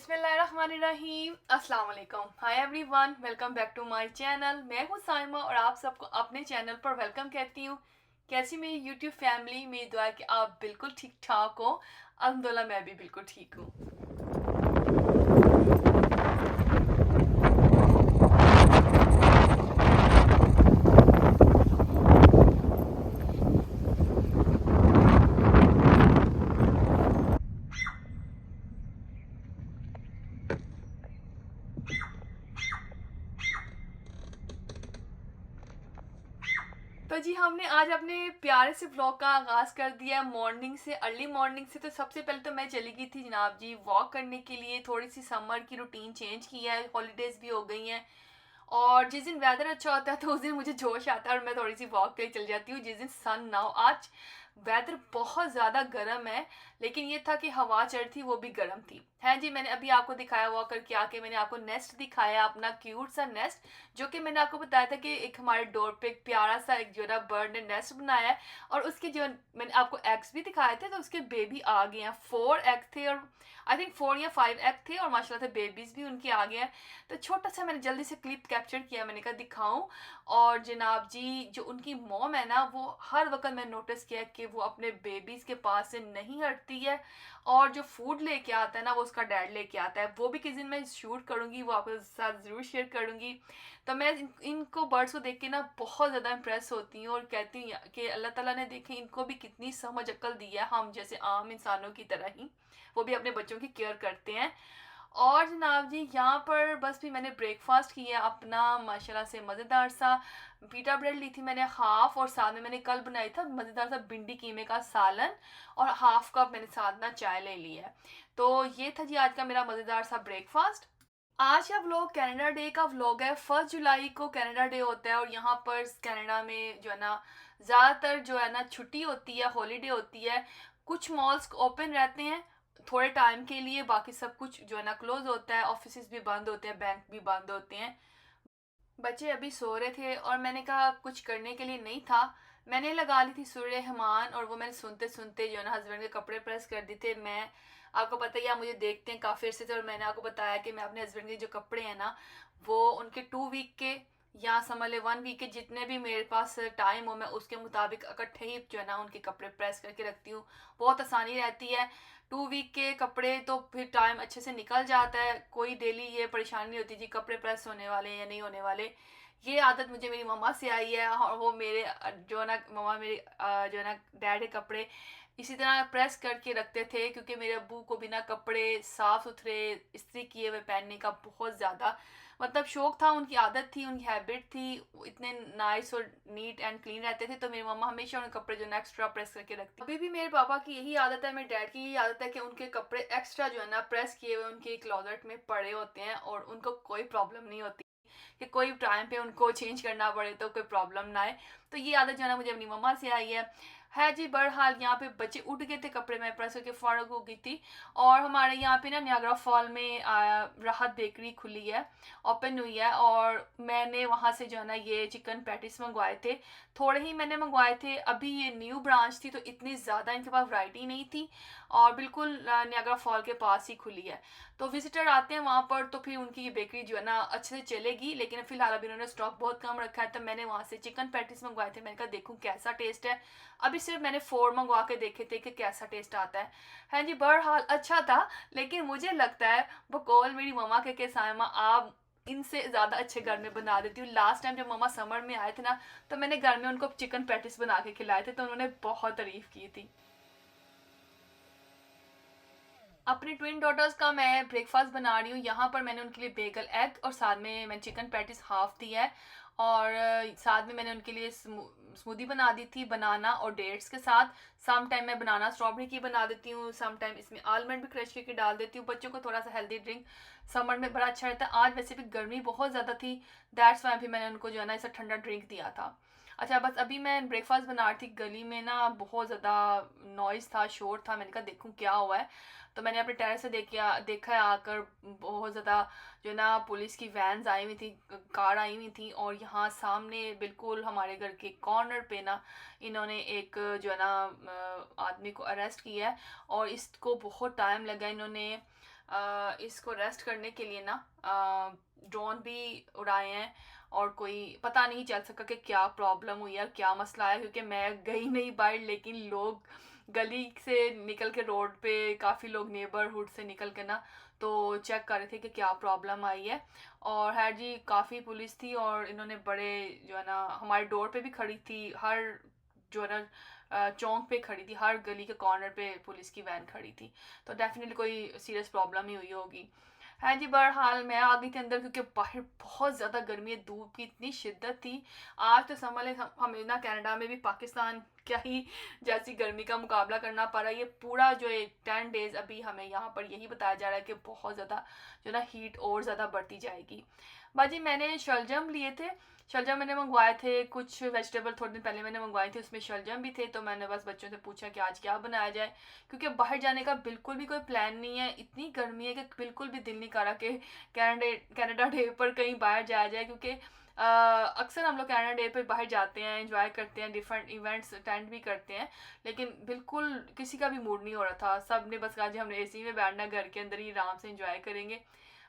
बिस्मिल्लाहिर्रहमानिर्रहीम अस्सलाम वालेकुम। Hi everyone, welcome back to my channel. मैं हूँ साइमा और आप सबको अपने चैनल पर वेलकम कहती हूँ। कैसी मेरी यूट्यूब फैमिली, मेरी दुआ है कि आप बिल्कुल ठीक ठाक हो। अल्हम्दुलिल्लाह मैं भी बिल्कुल ठीक हूँ। तो जी हमने आज अपने प्यारे से व्लॉग का आगाज़ कर दिया मॉर्निंग से, अर्ली मॉर्निंग से। तो सबसे पहले तो मैं चली गई थी जनाब जी वॉक करने के लिए। थोड़ी सी समर की रूटीन चेंज की है, हॉलीडेज़ भी हो गई हैं और जिस दिन वेदर अच्छा होता है तो उस दिन मुझे जोश आता है और मैं थोड़ी सी वॉक के लिए चल जाती हूँ। जिस दिन सन ना हो, आज वेदर बहुत ज़्यादा गर्म है लेकिन ये था कि हवा चढ़ थी वो भी गर्म थी। है जी, मैंने अभी आपको दिखाया वॉक करके आके, मैंने आपको नेस्ट दिखाया, अपना क्यूट सा नेस्ट, जो कि मैंने आपको बताया था कि एक हमारे डोर पे एक प्यारा सा एक जो है ना बर्ड ने नेस्ट बनाया है और उसके जो मैंने आपको एग्स भी दिखाए थे तो उसके बेबी आ गए हैं। 4 एग थे और आई थिंक 4 या 5 एग थे और माशाल्लाह से बेबीज भी उनके आ गए हैं। तो छोटा सा मैंने जल्दी से क्लिप कैप्चर किया, मैंने कहा दिखाऊं। और जनाब जी जो उनकी मॉम है ना, वो हर वक्त मैंने नोटिस किया कि वो अपने बेबीज के पास से नहीं हटती है और जो फूड लेके आता है ना वो उसका डैड लेके आता है। वो भी किसी दिन मैं शूट करूंगी, वो आपके साथ ज़रूर शेयर करूंगी। तो मैं इनको बर्ड्स को देख के ना बहुत ज़्यादा इंप्रेस होती हूँ और कहती हूँ कि अल्लाह ताला ने देखे इनको भी कितनी समझ अक्ल दी है, हम जैसे आम इंसानों की तरह ही वो भी अपने बच्चों की केयर करते हैं। और जनाब जी यहाँ पर बस भी मैंने ब्रेकफास्ट किया अपना माशाल्लाह से मज़ेदार सा। पीटा ब्रेड ली थी मैंने हाफ और साथ में मैंने कल बनाई था मज़ेदार सा भिंडी कीमे का सालन और हाफ कप मैंने साथ ना चाय ले ली है। तो ये था जी आज का मेरा मज़ेदार सा ब्रेकफास्ट। आज का व्लॉग कनाडा डे का व्लॉग है। 1 जुलाई को कनाडा डे होता है और यहाँ पर कनाडा में जो है ना ज़्यादातर जो है ना छुट्टी होती है, हॉलीडे होती है। कुछ मॉल्स ओपन रहते हैं थोड़े टाइम के लिए, बाकी सब कुछ जो है ना क्लोज होता है। ऑफिस भी बंद होते हैं, बैंक भी बंद होते हैं। बच्चे अभी सो रहे थे और मैंने कहा कुछ करने के लिए नहीं था, मैंने लगा ली थी सूर्य रहमान और वो मैंने सुनते सुनते जो है ना हस्बैंड के कपड़े प्रेस कर दिए थे। मैं आपको पता ही है, आप मुझे देखते हैं काफ़ी अर्से से और मैंने आपको बताया कि मैं अपने हस्बैंड के जो कपड़े हैं ना वो उनके 2 वीक के या समझ ले 1 वीक के जितने भी मेरे पास टाइम हो मैं उसके मुताबिक इकट्ठे ही जो है ना उनके कपड़े प्रेस करके रखती हूँ। बहुत आसानी रहती है। 2 वीक के कपड़े तो फिर टाइम अच्छे से निकल जाता है, कोई डेली ये परेशानी नहीं होती जी कपड़े प्रेस होने वाले हैं या नहीं होने वाले। ये आदत मुझे मेरी मम्मा से आई है और वो मेरे जो है ना मम्मा मेरे जो है ना डैड के कपड़े इसी तरह प्रेस करके रखते थे क्योंकि मेरे अब्बू को बिना कपड़े साफ़ सुथरे इस्त्री किए हुए पहनने का बहुत ज़्यादा मतलब शौक था, उनकी आदत थी, उनकी हैबिट थी। वो इतने नाइस और नीट एंड क्लीन रहते थे तो मेरी मम्मा हमेशा उनके कपड़े जो है ना एक्स्ट्रा प्रेस करके रखती। अभी भी मेरे पापा की यही आदत है, मेरे डैड की यही आदत है कि उनके कपड़े एक्स्ट्रा जो है ना प्रेस किए हुए उनके क्लोजेट में पड़े होते हैं और उनको कोई प्रॉब्लम नहीं होती कि कोई टाइम पे उनको चेंज करना पड़े तो कोई प्रॉब्लम ना आए। तो ये आदत जो है ना मुझे अपनी मम्मा से आई है जी। बहरहाल यहाँ पे बच्चे उठ गए थे, कपड़े मैं प्रेस करके फ़ारग हो गई थी। और हमारे यहाँ पे ना नियाग्रा फॉल में राहत बेकरी खुली है, ओपन हुई है और मैंने वहाँ से जो है ना ये चिकन पैटिस मंगवाए थे। थोड़े ही मैंने मंगवाए थे, अभी ये न्यू ब्रांच थी तो इतनी ज़्यादा इनके पास वैरायटी नहीं थी और बिल्कुल नियाग्रा फॉल के पास ही खुली है। तो विजिटर आते हैं वहाँ पर तो फिर उनकी ये बेकरी जो है ना अच्छे से चलेगी, लेकिन फिलहाल अभी उन्होंने स्टॉक बहुत कम रखा है। तो मैंने वहाँ से चिकन पैटिस मंगवाए थे, मैंने कहा देखूँ कैसा टेस्ट है। अभी सिर्फ मैंने 4 मंगवा के देखे थे कि कैसा टेस्ट आता है। हाँ जी, बहरहाल अच्छा था। लेकिन मुझे लगता है बकौल मेरी ममा के सायमा आप इनसे ज़्यादा अच्छे घर में बना देती हूँ। लास्ट टाइम जब ममा समर में आए थे ना तो मैंने घर में उनको चिकन पैटिस बना के खिलाए थे तो उन्होंने बहुत तारीफ़ की थी। अपनी ट्विन डॉटर्स का मैं ब्रेकफास्ट बना रही हूँ। यहाँ पर मैंने उनके लिए बेगल एग और साथ में मैंने चिकन पैटिस हाफ दी है और साथ में मैंने उनके लिए स्मूदी बना दी थी बनाना और डेट्स के साथ। सम टाइम मैं बनाना स्ट्रॉबेरी की बना देती हूँ, सम टाइम इसमें आलमंड भी क्रश करके डाल देती हूँ। बच्चों को थोड़ा सा हेल्दी ड्रिंक समर में बड़ा अच्छा रहता है। आज वैसे भी गर्मी बहुत ज़्यादा थी, दैट्स वाई भी मैंने उनको जो है ना ऐसा ठंडा ड्रिंक दिया था। अच्छा बस अभी मैं ब्रेकफास्ट बना रही थी, गली में ना बहुत ज़्यादा नॉइज़ था, शोर था। मैंने कहा देखूँ क्या हुआ है। तो मैंने अपने टेरेस से देखा है आकर बहुत ज़्यादा जो ना पुलिस की वैन्स आई हुई थी, कार आई हुई थी और यहाँ सामने बिल्कुल हमारे घर के कॉर्नर पे ना इन्होंने एक जो है ना आदमी को अरेस्ट किया है और इसको बहुत टाइम लगा। इन्होंने इसको रेस्ट करने के लिए ना ड्रोन भी उड़ाए हैं, और कोई पता नहीं चल सका कि क्या प्रॉब्लम हुई है, क्या मसला आया, क्योंकि मैं गई नहीं बाहर, लेकिन लोग गली से निकल के रोड पे काफ़ी लोग नेबरहुड से निकल के ना तो चेक कर रहे थे कि क्या प्रॉब्लम आई है। और है जी, काफ़ी पुलिस थी, और इन्होंने बड़े जो है ना हमारे डोर पे भी खड़ी थी, हर जो है ना चौक पे खड़ी थी, हर गली के कॉर्नर पे पुलिस की वैन खड़ी थी। तो डेफिनेटली कोई सीरियस प्रॉब्लम ही हुई होगी। है जी, बहरहाल मैं आ गई थी अंदर, क्योंकि बाहर बहुत ज़्यादा गर्मी है, धूप की इतनी शिद्दत थी। आज तो समझ लें हमें ना कनाडा में भी पाकिस्तान क्या ही जैसी गर्मी का मुकाबला करना पड़ रहा है। ये पूरा जो है 10 डेज़ अभी हमें यहाँ पर यही बताया जा रहा है कि बहुत ज़्यादा जो ना हीट और ज़्यादा बढ़ती जाएगी। बाजी मैंने शलजम लिए थे, शलजम मैंने मंगवाए थे, कुछ वेजिटेबल थोड़े दिन पहले मैंने मंगवाए थे, उसमें शलजम भी थे। तो मैंने बस बच्चों से पूछा कि आज क्या बनाया जाए, क्योंकि बाहर जाने का बिल्कुल भी कोई प्लान नहीं है। इतनी गर्मी है कि बिल्कुल भी दिल नहीं कर रहा कि कनाडा डे पर कहीं बाहर जाया जाए, क्योंकि अक्सर हम लोग कनाडा डे पर बाहर जाते हैं, एंजॉय करते हैं, डिफरेंट इवेंट्स अटेंड भी करते हैं, लेकिन बिल्कुल किसी का भी मूड नहीं हो रहा था। सब ने बस कहा जी हमने एसी में बैठना, घर के अंदर ही आराम से इंजॉय करेंगे।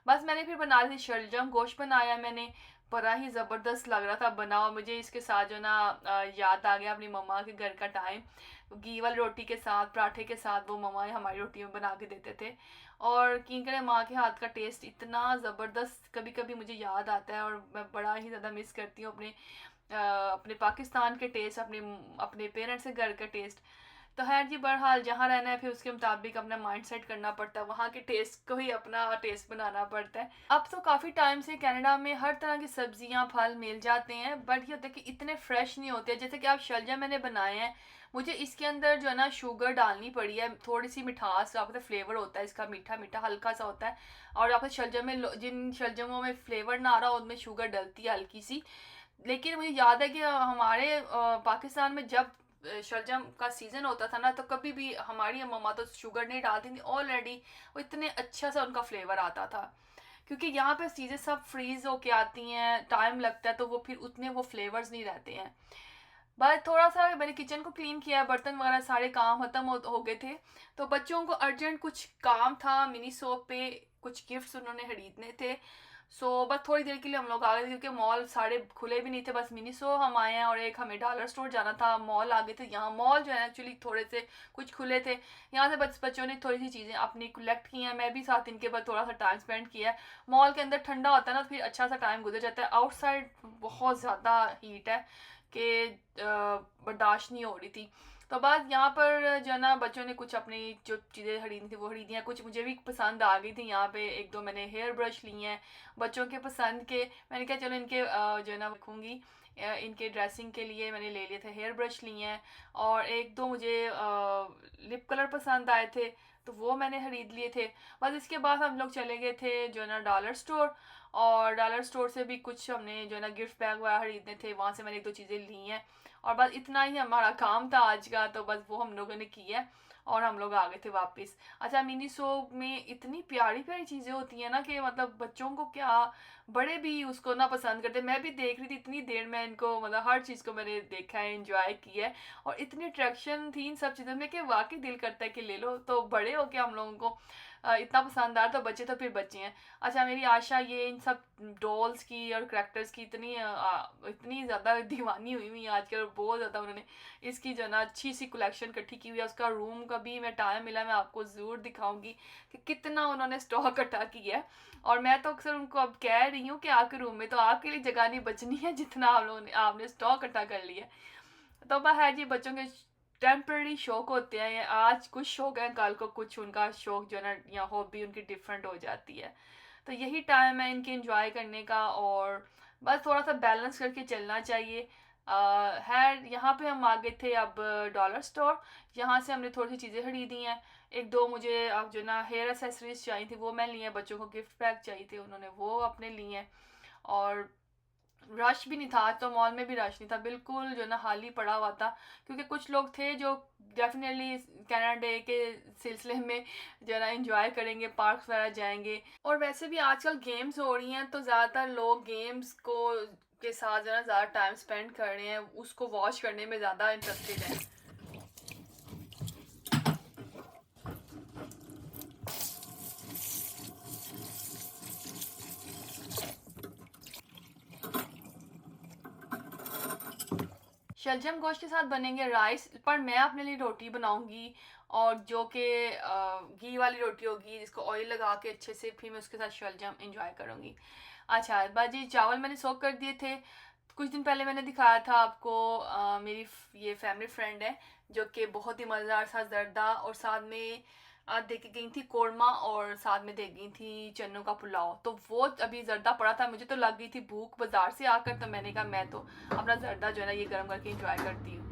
बस मैंने फिर बना ली शलजम गोश्त बनाया मैंने, बड़ा ही ज़बरदस्त लग रहा था बना हुआ। मुझे इसके साथ जो ना याद आ गया अपनी मम्मा के घर का टाइम, घी वाली रोटी के साथ, पराठे के साथ वो मम्मा हमारी रोटी में बना के देते थे। और यकीन करें माँ के हाथ का टेस्ट इतना ज़बरदस्त कभी कभी मुझे याद आता है, और मैं बड़ा ही ज़्यादा मिस करती हूँ अपने पाकिस्तान के टेस्ट, अपने अपने पेरेंट्स के घर का टेस्ट। तो खैर जी, बहरहाल जहाँ रहना है फिर उसके मुताबिक अपना माइंड सेट करना पड़ता है, वहाँ के टेस्ट को ही अपना टेस्ट बनाना पड़ता है। अब तो काफ़ी टाइम से कनाडा में हर तरह की सब्जियाँ फल मिल जाते हैं, बट ये होता है कि इतने फ्रेश नहीं होते। जैसे कि आप शलजम मैंने बनाए हैं, मुझे इसके अंदर जो है ना शुगर डालनी पड़ी है, थोड़ी सी मिठास, आपका फ्लेवर होता है इसका, मीठा मीठा हल्का सा होता है। और आपके शलजम में जिन शलजमों में फ्लेवर ना आ रहा उनमें शुगर डलती है हल्की सी। लेकिन मुझे याद है कि हमारे पाकिस्तान में जब शलजम का सीज़न होता था ना, तो कभी भी हमारी मम्मा तो शुगर नहीं डालती थी ऑलरेडी, वो इतने अच्छा सा उनका फ्लेवर आता था। क्योंकि यहाँ पे चीज़ें सब फ्रीज़ होके आती हैं, टाइम लगता है, तो वो फिर उतने वो फ्लेवर्स नहीं रहते हैं। बस थोड़ा सा मैंने किचन को क्लीन किया, बर्तन वगैरह सारे काम खत्म हो गए थे। तो बच्चों को अर्जेंट कुछ काम था, मिनी शॉप पे कुछ गिफ्ट्स उन्होंने खरीदने थे। बस थोड़ी देर के लिए हम लोग आ गए थे, क्योंकि मॉल सारे खुले भी नहीं थे, बस मिनी शो हम आए हैं, और एक हमें डॉलर स्टोर जाना था, मॉल आ गए थे। यहाँ मॉल जो है एक्चुअली थोड़े से कुछ खुले थे, यहाँ से बच्चों ने थोड़ी सी चीज़ें अपनी कलेक्ट की हैं, मैं भी साथ इनके बाद थोड़ा सा टाइम स्पेंड किया है। मॉल के अंदर ठंडा होता है ना, तो फिर अच्छा सा टाइम गुजर जाता है। आउटसाइड बहुत ज़्यादा हीट है कि बर्दाश्त नहीं हो रही थी। तो बाद यहाँ पर जो है ना बच्चों ने कुछ अपनी जो चीज़ें खरीदनी थी वो खरीदी हैं, कुछ मुझे भी पसंद आ गई थी। यहाँ पे एक दो मैंने हेयर ब्रश लिए हैं बच्चों के पसंद के, मैंने कहा चलो इनके जो है ना रखूँगी, इनके ड्रेसिंग के लिए मैंने ले लिए थे, हेयर ब्रश लिए हैं। और एक दो मुझे लिप कलर पसंद आए थे, तो वो मैंने ख़रीद लिए थे। बस इसके बाद हम लोग चले गए थे जो है ना डॉलर स्टोर, और डॉलर स्टोर से भी कुछ हमने जो है ना गिफ्ट बैग वगैरह खरीदने थे, वहाँ से मैंने एक दो चीज़ें ली हैं। और बस इतना ही हमारा काम था आज का, तो बस वो हम लोगों ने किया और हम लोग आ गए थे वापस। अच्छा, मिनी शो में इतनी प्यारी प्यारी चीज़ें होती हैं ना कि मतलब बच्चों को क्या, बड़े भी उसको ना पसंद करते। मैं भी देख रही थी इतनी देर में इनको, मतलब हर चीज़ को मैंने देखा है, एंजॉय किया है, और इतनी अट्रैक्शन थी इन सब चीज़ों में कि वाकई दिल करता है कि ले लो। तो बड़े हो के हम लोगों को इतना पसंद आ रहा, तो बच्चे तो फिर बच्चे हैं। अच्छा, मेरी आशा ये इन सब डॉल्स की और करैक्टर्स की इतनी ज़्यादा दीवानी हुई हुई है आजकल, और बहुत ज़्यादा उन्होंने इसकी जो ना अच्छी सी कलेक्शन इकट्ठी की हुई है। उसका रूम का भी मैं टाइम मिला मैं आपको ज़रूर दिखाऊंगी कि कितना उन्होंने स्टॉक इकट्ठा किया है। और मैं तो अक्सर उनको अब कह रही हूँ कि आपके रूम में तो आपके लिए जगह नहीं बचनी है, जितना आप लोगों ने आपने स्टॉक इकट्ठा कर लिया है। तो है जी, बच्चों के टेम्पररी शौक होते हैं, ये आज कुछ शौक है, कल को कुछ उनका शौक जो है ना या हॉबी उनकी डिफरेंट हो जाती है। तो यही टाइम है इनके एंजॉय करने का, और बस थोड़ा सा बैलेंस करके चलना चाहिए। है यहाँ पे हम आ गए थे अब डॉलर स्टोर, यहाँ से हमने थोड़ी सी चीज़ें खरीदी हैं। एक दो मुझे अब जो ना हेयर एसेसरीज चाहिए थी वो मैं लिए हैं, बच्चों को गिफ्ट पैक चाहिए थे उन्होंने वो अपने लिए हैं। और रश भी नहीं था आज, तो मॉल में भी रश नहीं था, बिल्कुल जो ना खाली पड़ा हुआ था, क्योंकि कुछ लोग थे जो डेफिनेटली कनाडा डे के सिलसिले में जो है ना इंजॉय करेंगे, पार्क्स वगैरह जाएंगे। और वैसे भी आजकल गेम्स हो रही हैं, तो ज़्यादातर लोग गेम्स को के साथ जो है ना ज़्यादा टाइम स्पेंड कर रहे हैं, उसको वॉच करने में ज़्यादा इंटरेस्टेड हैं। शलजम गोश्त के साथ बनेंगे राइस, पर मैं अपने लिए रोटी बनाऊंगी, और जो कि घी वाली रोटी होगी जिसको ऑयल लगा के अच्छे से, फिर मैं उसके साथ शलजम इंजॉय करूंगी। अच्छा बाजी, चावल मैंने सोक कर दिए थे। कुछ दिन पहले मैंने दिखाया था आपको, मेरी ये फैमिली फ्रेंड है जो कि बहुत ही मज़ेदार सा जर्दा, और साथ में दे के गई थी कोरमा, और साथ में दे गई थी चनों का पुलाव। तो वो अभी जर्दा पड़ा था, मुझे तो लग गई थी भूख बाजार से आकर, तो मैंने कहा मैं तो अपना जर्दा जो है ना ये गर्म करके इंजॉय करती हूँ।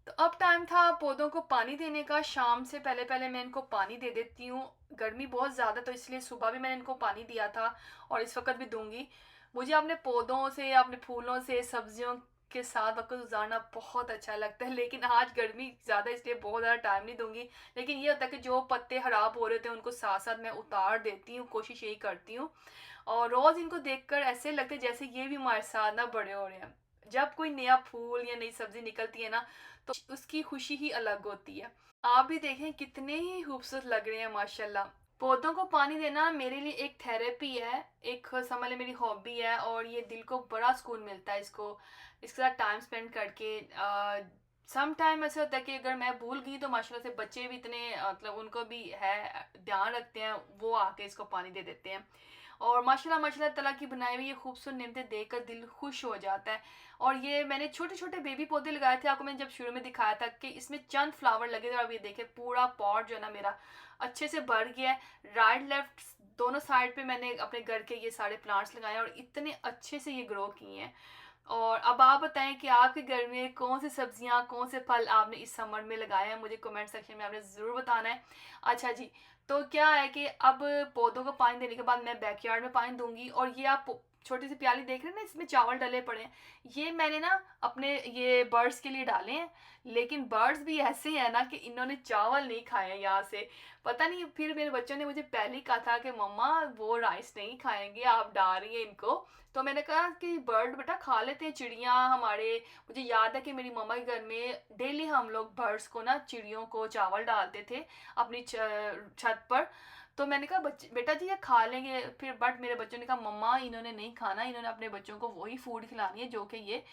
तो अब टाइम था पौधों को पानी देने का। शाम से पहले पहले मैं इनको पानी दे देती हूँ। गर्मी बहुत ज़्यादा, तो इसलिए सुबह भी मैंने इनको पानी दिया था और इस वक्त भी दूंगी। मुझे अपने पौधों से, अपने फूलों से, सब्जियों के साथ वक्त गुजारना बहुत अच्छा लगता है, लेकिन आज गर्मी ज़्यादा इसलिए बहुत ज़्यादा टाइम नहीं दूंगी। लेकिन ये होता है कि जो पत्ते ख़राब हो रहे थे उनको साथ साथ मैं उतार देती हूँ, कोशिश यही करती हूँ। और रोज़ इनको देखकर ऐसे लगता है जैसे ये भी हमारे साथ ना बड़े हो रहे हैं। जब कोई नया फूल या नई सब्जी निकलती है ना, तो उसकी खुशी ही अलग होती है। आप भी देखें कितने ही खूबसूरत लग रहे हैं माशाल्लाह। पौधों को पानी देना मेरे लिए एक थेरेपी है, एक समझ लें मेरी हॉबी है, और ये दिल को बड़ा सुकून मिलता है इसको, इसके साथ टाइम स्पेंड करके। सम टाइम ऐसे होता है कि अगर मैं भूल गई तो माशाल्लाह से बच्चे भी इतने मतलब उनको भी है, ध्यान रखते हैं, वो आके इसको पानी दे देते हैं। और माशाल्लाह माशाल्लाह ताला की बनाई हुई ये खूबसूरत नेमतें देखकर दिल खुश हो जाता है। और ये मैंने छोटे छोटे बेबी पौधे लगाए थे, आपको मैंने जब शुरू में दिखाया था कि इसमें चंद फ्लावर लगे थे, और अब ये देखे पूरा पॉट जो है ना मेरा अच्छे से भर गया है। राइट लेफ्ट दोनों साइड पे मैंने अपने घर के ये सारे प्लांट्स लगाए हैं, और इतने अच्छे से ये ग्रो किए हैं। और अब आप बताएं कि आपके घर में कौन सी सब्जियां, कौन से फल आपने इस समर में लगाए हैं, मुझे कमेंट सेक्शन में आपने ज़रूर बताना है। अच्छा जी, तो क्या है कि अब पौधों को पानी देने के बाद मैं बैकयार्ड में पानी दूंगी। और ये आप छोटी सी प्याली देख रहे हैं ना, इसमें चावल डले पड़े हैं, ये मैंने ना अपने ये बर्ड्स के लिए डाले हैं। लेकिन बर्ड्स भी ऐसे हैं ना कि इन्होंने चावल नहीं खाए हैं यहाँ से, पता नहीं। फिर मेरे बच्चों ने मुझे पहले ही कहा था कि मम्मा वो राइस नहीं खाएंगे, आप डाल रही हैं इनको। तो मैंने कहा कि बर्ड बेटा खा लेते हैं, चिड़िया हमारे। मुझे याद है कि मेरी मम्मा के घर में डेली हम लोग बर्ड्स को ना, चिड़ियों को चावल डालते थे अपनी छत पर। तो मैंने कहा बच्चे बेटा जी ये खा लेंगे, फिर बट मेरे बच्चों ने कहा मम्मा इन्होंने नहीं खाना, इन्होंने अपने बच्चों को वही फूड खिलानी है जो कि ये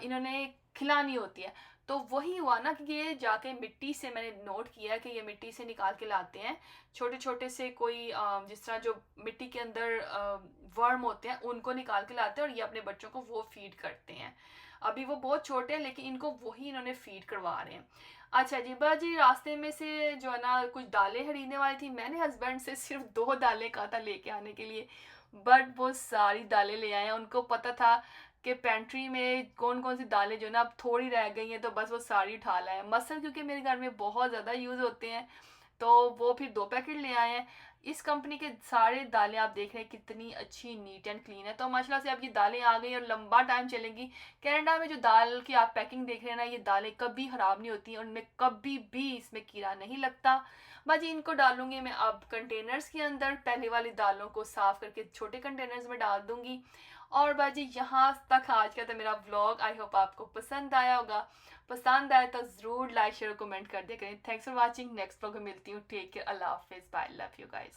इन्होंने खिलानी होती है। तो वही हुआ ना कि ये जाके मिट्टी से, मैंने नोट किया है कि ये मिट्टी से निकाल के लाते हैं छोटे छोटे से, कोई जिस तरह जो मिट्टी के अंदर वर्म होते हैं उनको निकाल के लाते हैं, और ये अपने बच्चों को वो फीड करते हैं। अभी वो बहुत छोटे हैं लेकिन इनको वही इन्होंने फीड करवा रहे हैं। अच्छा जी बाजी, रास्ते में से जो है ना कुछ दालें खरीदने वाली थी, मैंने हस्बैंड से सिर्फ 2 दालें कहा था लेके आने के लिए, बट वो सारी दालें ले आए हैं। उनको पता था कि पेंट्री में कौन कौन सी दालें जो है ना अब थोड़ी रह गई हैं, तो बस वो सारी उठा लाए हैं। मसल क्योंकि मेरे घर में बहुत ज़्यादा यूज़ होते हैं, तो वो फिर 2 पैकेट ले आए हैं। इस कंपनी के सारे दालें आप देख रहे हैं कितनी अच्छी नीट एंड क्लीन है, तो माशाल्लाह से अब ये दालें आ गई और लंबा टाइम चलेंगी। कनाडा में जो दाल की आप पैकिंग देख रहे हैं ना, ये दालें कभी ख़राब नहीं होती और उनमें कभी भी इसमें कीड़ा नहीं लगता। बाजी इनको डालूंगी मैं अब कंटेनर्स के अंदर, पहले वाली दालों को साफ़ करके छोटे कंटेनर्स में डाल दूंगी। और बाजी यहाँ तक आज का था मेरा व्लॉग, आई होप आपको पसंद आया होगा। पसंद आया तो ज़रूर लाइक शेयर कमेंट कर दिया करें। Thanks for watching, next vlog में मिलती हूँ। टेक केयर, अल्लाह हाफिज़, बाय, लव यू गाइस।